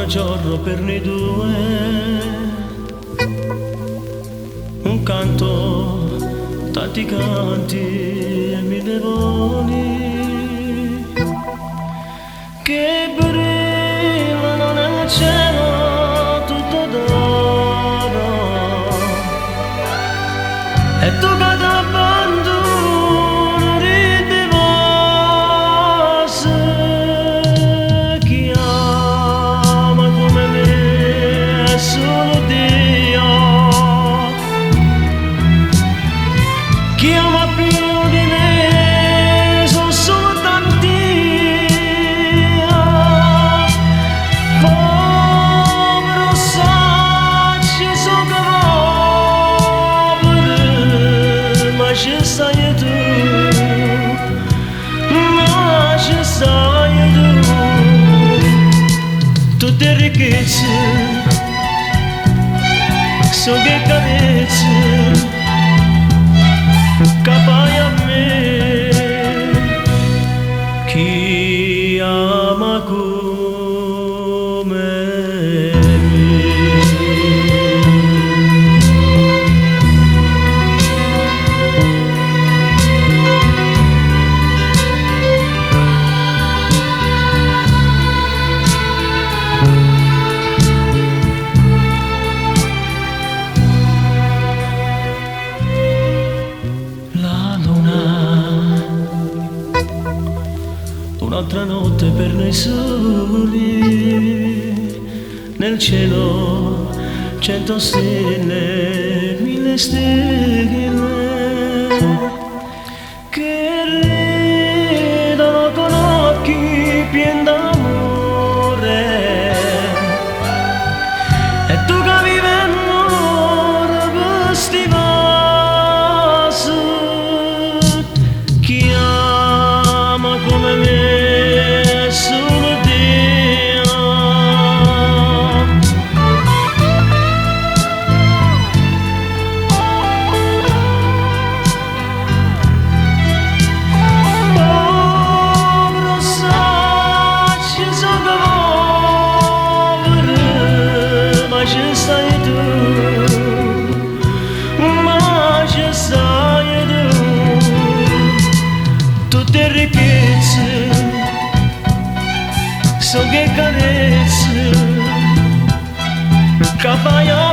un giorno per noi due, un canto, tanti canti e mille voli che brillano nel cielo tutto d'oro, e tu che t'abbandono ridi vose, chi ama come me è solo Dio, chi ama più di me sono solo tanti, povero sacci sono povero, ma ci sai tu, ma ci sai tu, tutte ricchezze, so che carezze capai a me, chi ama come me. Un'altra notte per noi soli, nel cielo 100 stelle, 1000 stelle che ridono con occhi pieni d'amore, e tu che vivi amore per sti vasi, chi ama come me solo Dio, povero sacci sono povero, ma ci sai tu, ma ci sai tu, tutte ricchezze, so che carezze, capaia